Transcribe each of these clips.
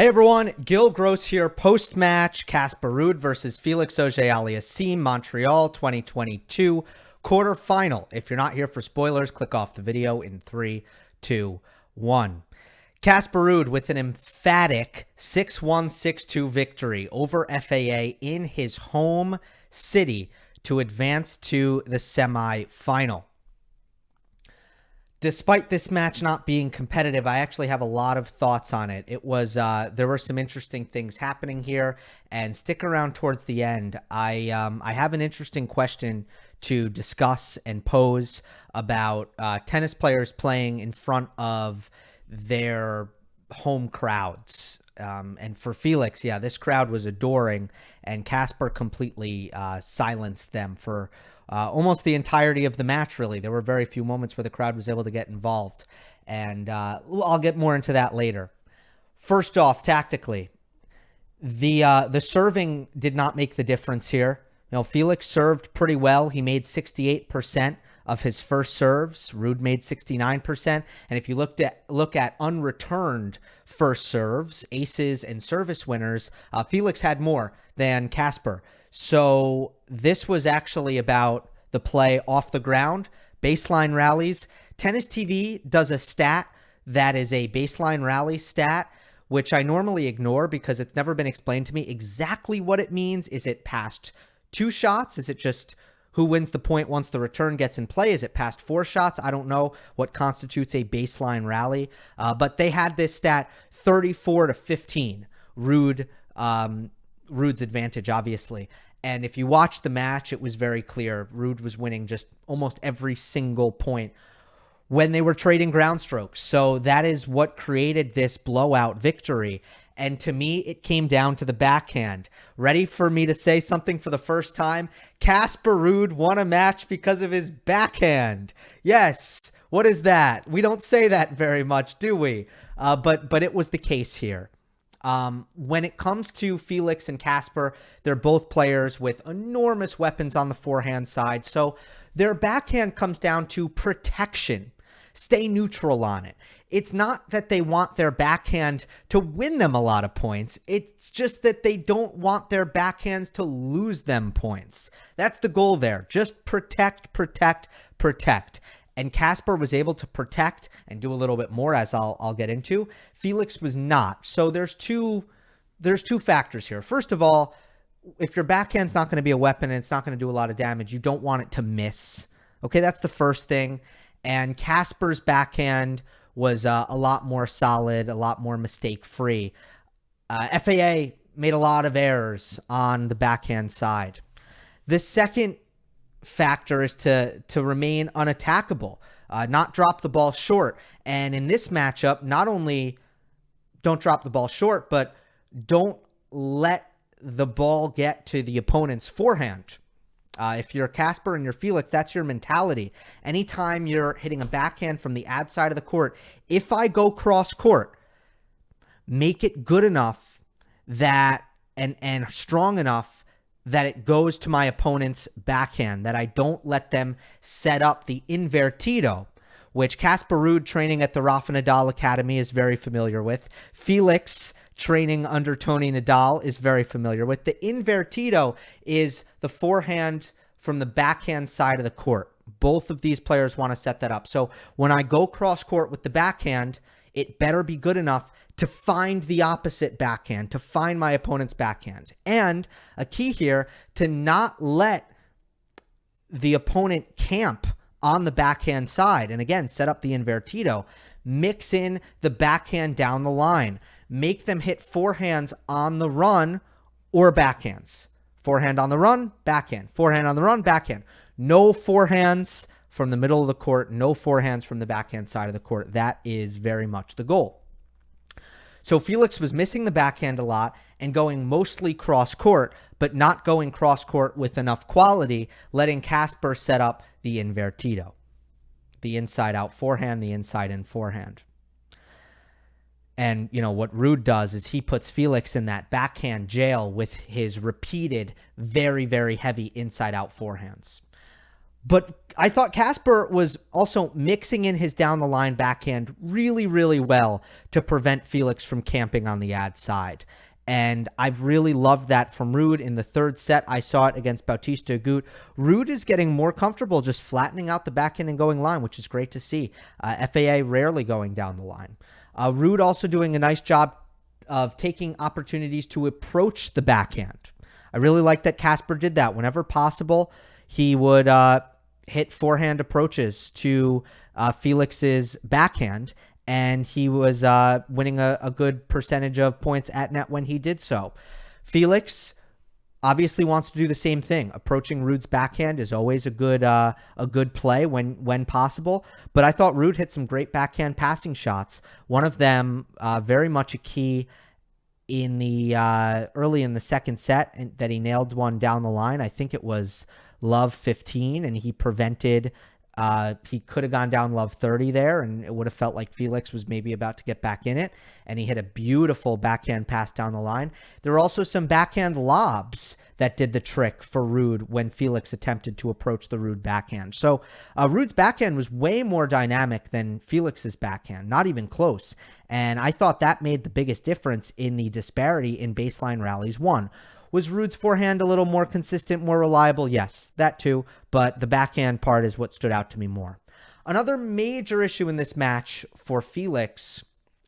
Hey everyone, Gill Gross here, post-match, Casper Ruud versus Felix Auger-Aliassime, Montreal 2022 quarterfinal. If you're not here for spoilers, click off the video in 3, 2, 1. Casper Ruud with an emphatic 6-1, 6-2 victory over FAA in his home city to advance to the semi-final. Despite this match not being competitive, I actually have a lot of thoughts on it. It was there were some interesting things happening here, and stick around towards the end. I have an interesting question to discuss and pose about tennis players playing in front of their home crowds. And for Felix, yeah, this crowd was adoring, and Casper completely silenced them for almost the entirety of the match, really. There were very few moments where the crowd was able to get involved, and I'll get more into that later. First off, tactically, the serving did not make the difference here. You know, Felix served pretty well. He made 68% of his first serves. Ruud made 69%. And if you look at unreturned first serves, aces and service winners, Felix had more than Casper. So this was actually about the play off the ground, baseline rallies. Tennis TV does a stat that is a baseline rally stat, which I normally ignore because it's never been explained to me exactly what it means. Is it past 2 shots? Is it just who wins the point once the return gets in play? Is it past 4 shots? I don't know what constitutes a baseline rally, but they had this stat 34-15. Ruud's advantage, obviously. And if you watch the match, it was very clear. Ruud was winning just almost every single point when they were trading ground strokes. So that is what created this blowout victory. And to me, it came down to the backhand. Ready for me to say something for the first time? Casper Ruud won a match because of his backhand. Yes. What is that? We don't say that very much, do we? But it was the case here. When it comes to Felix and Casper, they're both players with enormous weapons on the forehand side. So their backhand comes down to protection. Stay neutral on it. It's not that they want their backhand to win them a lot of points. It's just that they don't want their backhands to lose them points. That's the goal there. Just protect, protect, protect. And Casper was able to protect and do a little bit more, as I'll get into. Felix was not. So there's two factors here. First of all, if your backhand's not going to be a weapon and it's not going to do a lot of damage, you don't want it to miss. Okay, that's the first thing. And Casper's backhand was a lot more solid, a lot more mistake-free. FAA made a lot of errors on the backhand side. The second factor is to remain unattackable, not drop the ball short. And in this matchup, not only don't drop the ball short, but don't let the ball get to the opponent's forehand. If you're Casper and you're Felix, that's your mentality. Anytime you're hitting a backhand from the ad side of the court, if I go cross court, make it good enough that and strong enough that it goes to my opponent's backhand, that I don't let them set up the invertido, which Casper Ruud, training at the Rafa Nadal Academy, is very familiar with. Felix, training under Tony Nadal, is very familiar with. The invertido is the forehand from the backhand side of the court. Both of these players want to set that up. So when I go cross court with the backhand, it better be good enough to find the opposite backhand, to find my opponent's backhand. And a key here, to not let the opponent camp on the backhand side. And again, set up the invertido. Mix in the backhand down the line. Make them hit forehands on the run or backhands. Forehand on the run, backhand. Forehand on the run, backhand. No forehands from the middle of the court. No forehands from the backhand side of the court. That is very much the goal. So Felix was missing the backhand a lot and going mostly cross court, but not going cross court with enough quality, letting Casper set up the invertido. The inside out forehand, the inside in forehand. And, you know, what Ruud does is he puts Felix in that backhand jail with his repeated, very, very heavy inside out forehands. But I thought Casper was also mixing in his down the line backhand really, really well to prevent Felix from camping on the ad side. And I've really loved that from Ruud. In the third set, I saw it against Bautista Agut. Ruud is getting more comfortable just flattening out the backhand and going line, which is great to see. FAA rarely going down the line. Ruud also doing a nice job of taking opportunities to approach the backhand. I really like that Casper did that. Whenever possible, he would hit forehand approaches to Felix's backhand, and he was winning a good percentage of points at net when he did so. Felix obviously wants to do the same thing. Approaching Ruud's backhand is always a good play when possible. But I thought Ruud hit some great backhand passing shots. One of them very much a key in the early in the second set, and that he nailed one down the line. I think it was love 15, and he prevented. He could have gone down love 30 there, and it would have felt like Felix was maybe about to get back in it. And he hit a beautiful backhand pass down the line. There were also some backhand lobs that did the trick for Ruud when Felix attempted to approach the Ruud backhand. So Ruud's backhand was way more dynamic than Felix's backhand, not even close. And I thought that made the biggest difference in the disparity in baseline rallies won. Was Ruud's forehand a little more consistent, more reliable? Yes, that too. But the backhand part is what stood out to me more. Another major issue in this match for Felix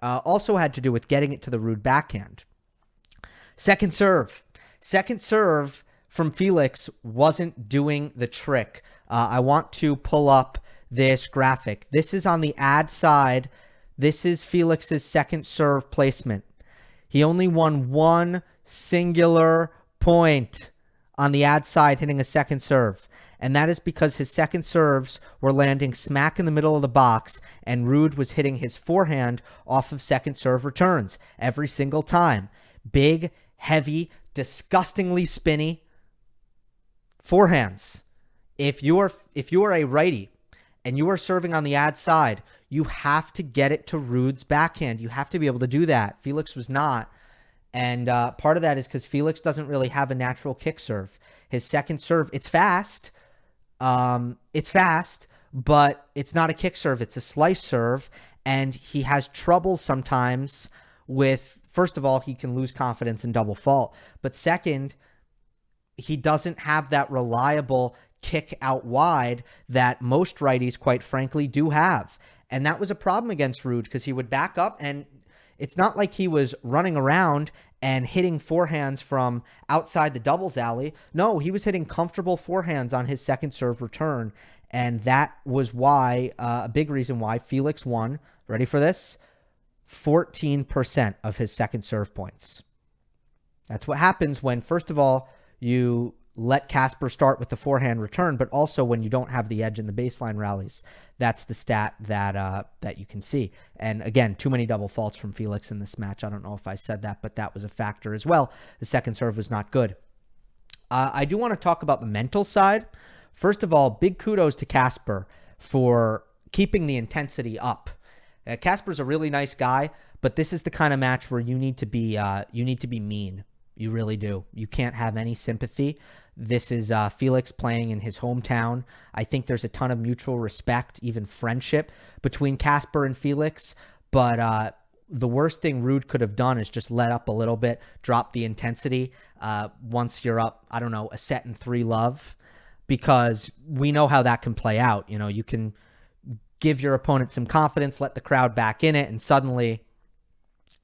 also had to do with getting it to the Ruud backhand. Second serve. Second serve from Felix wasn't doing the trick. I want to pull up this graphic. This is on the ad side. This is Felix's second serve placement. He only won one singular point on the ad side hitting a second serve. And that is because his second serves were landing smack in the middle of the box, and Ruud was hitting his forehand off of second serve returns every single time. Big, heavy, disgustingly spinny forehands. If you are a righty and you are serving on the ad side, you have to get it to Ruud's backhand. You have to be able to do that. Felix was not. And part of that is because Felix doesn't really have a natural kick serve. His second serve, it's fast. It's fast, but it's not a kick serve. It's a slice serve. And he has trouble sometimes with, first of all, he can lose confidence and double fault. But second, he doesn't have that reliable kick out wide that most righties, quite frankly, do have. And that was a problem against Ruud because he would back up, and it's not like he was running around and hitting forehands from outside the doubles alley. No, he was hitting comfortable forehands on his second serve return. And that was why, a big reason why Felix won, ready for this, 14% of his second serve points. That's what happens when, first of all, you let Casper start with the forehand return, but also when you don't have the edge in the baseline rallies. That's the stat that you can see. And again, too many double faults from Felix in this match. I don't know if I said that, but that was a factor as well. The second serve was not good. I do want to talk about the mental side. First of all, big kudos to Casper for keeping the intensity up. Casper's a really nice guy, but this is the kind of match where you need to be mean. You really do. You can't have any sympathy. This is Felix playing in his hometown. I think there's a ton of mutual respect, even friendship between Casper and Felix. But the worst thing Ruud could have done is just let up a little bit, drop the intensity once you're up, I don't know, a set in 3 love, because we know how that can play out. You know, you can give your opponent some confidence, let the crowd back in it, and suddenly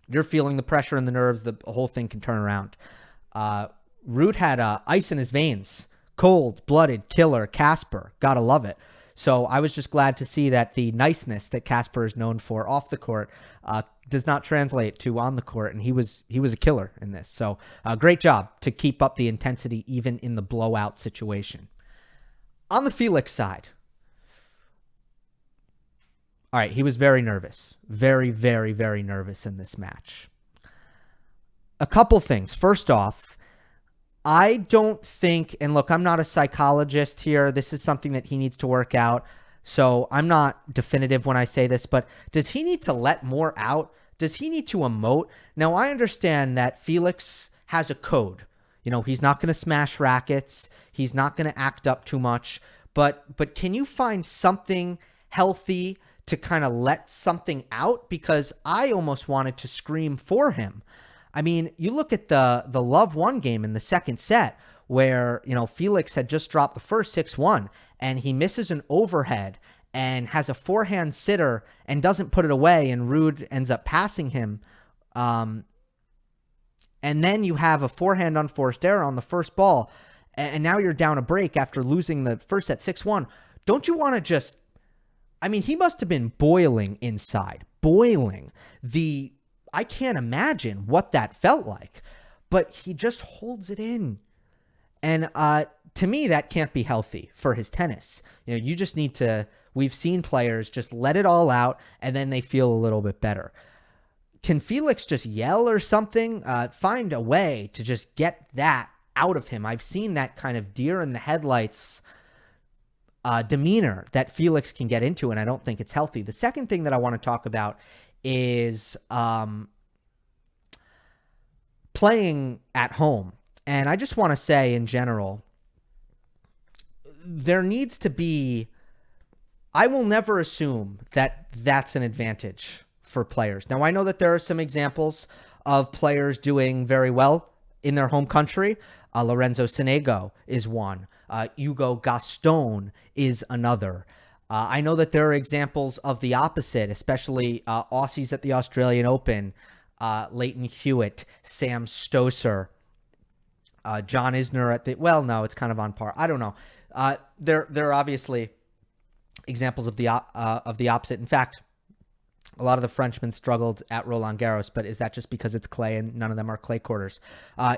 you're feeling the pressure and the nerves. The whole thing can turn around. Ruud had ice in his veins. Cold-blooded killer Casper. Gotta love it. So I was just glad to see that the niceness that Casper is known for off the court does not translate to on the court, and he was a killer in this. So great job to keep up the intensity even in the blowout situation. On the Felix side, all right, he was very nervous. Very, very, very nervous in this match. A couple things. First off, I don't think, and look, I'm not a psychologist here. This is something that he needs to work out. So I'm not definitive when I say this, but does he need to let more out? Does he need to emote? Now, I understand that Felix has a code. You know, he's not going to smash rackets. He's not going to act up too much. but can you find something healthy to kind of let something out? Because I almost wanted to scream for him. I mean, you look at the Love 1 game in the second set where, Felix had just dropped the first 6-1 and he misses an overhead and has a forehand sitter and doesn't put it away, and Ruud ends up passing him. And then you have a forehand unforced error on the first ball, and now you're down a break after losing the first set 6-1. Don't you want to just... I mean, he must have been boiling inside. Boiling. I can't imagine what that felt like. But he just holds it in. And to me, that can't be healthy for his tennis. You just need to... We've seen players just let it all out, and then they feel a little bit better. Can Felix just yell or something? Find a way to just get that out of him. I've seen that kind of deer in the headlights demeanor that Felix can get into, and I don't think it's healthy. The second thing that I want to talk about is playing at home. And I just want to say in general, there needs to be... I will never assume that that's an advantage for players. Now, I know that there are some examples of players doing very well in their home country. Lorenzo Sonego is one. Hugo Gaston is another. I know that there are examples of the opposite, especially Aussies at the Australian Open, Leighton Hewitt, Sam Stosur, John Isner at the... Well, no, it's kind of on par. I don't know. There are obviously examples of the opposite. In fact, a lot of the Frenchmen struggled at Roland Garros, but is that just because it's clay and none of them are clay quarters?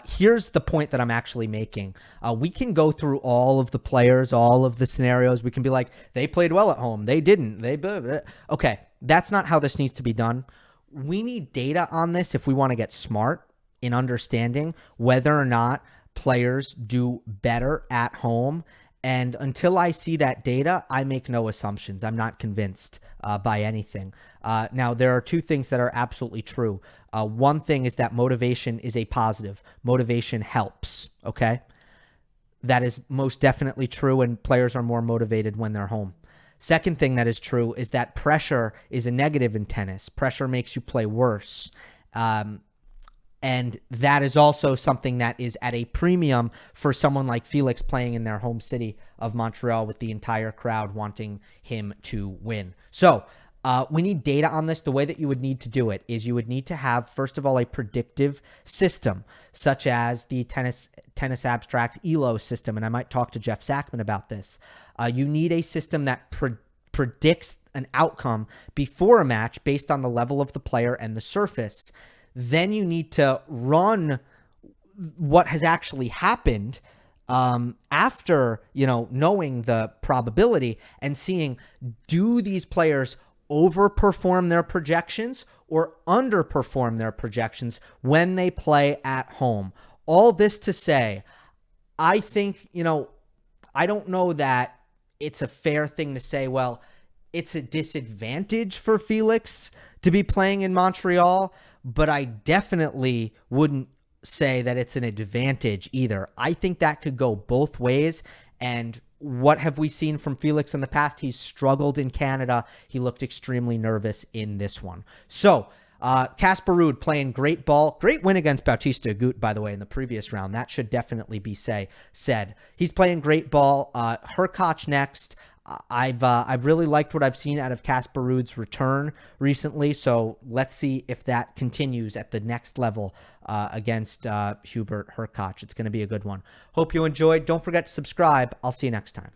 Here's the point that I'm actually making. We can go through all of the players, all of the scenarios. We can be like, they played well at home. They didn't. They blah, blah. Okay, that's not how this needs to be done. We need data on this if we want to get smart in understanding whether or not players do better at home. And until I see that data, I make no assumptions. I'm not convinced by anything. Now, there are two things that are absolutely true. One thing is that motivation is a positive. Motivation helps, okay? That is most definitely true, and players are more motivated when they're home. Second thing that is true is that pressure is a negative in tennis. Pressure makes you play worse. And that is also something that is at a premium for someone like Felix playing in their home city of Montreal with the entire crowd wanting him to win. So we need data on this. The way that you would need to do it is you would need to have, first of all, a predictive system, such as the Tennis Abstract ELO system. And I might talk to Jeff Sackman about this. You need a system that predicts an outcome before a match based on the level of the player and the surface. Then you need to run what has actually happened after, knowing the probability and seeing, do these players overperform their projections or underperform their projections when they play at home? All this to say, I think, I don't know that it's a fair thing to say, well, it's a disadvantage for Felix to be playing in Montreal, but I definitely wouldn't say that it's an advantage either. I think that could go both ways. And what have we seen from Felix in the past? He's struggled in Canada. He looked extremely nervous in this one. So Casper Ruud playing great ball. Great win against Bautista Agut, by the way, in the previous round. That should definitely be said. He's playing great ball. Hurkacz next. I've really liked what I've seen out of Casper Ruud's return recently, so let's see if that continues at the next level against Hubert Hurkacz. It's going to be a good one. Hope you enjoyed. Don't forget to subscribe. I'll see you next time.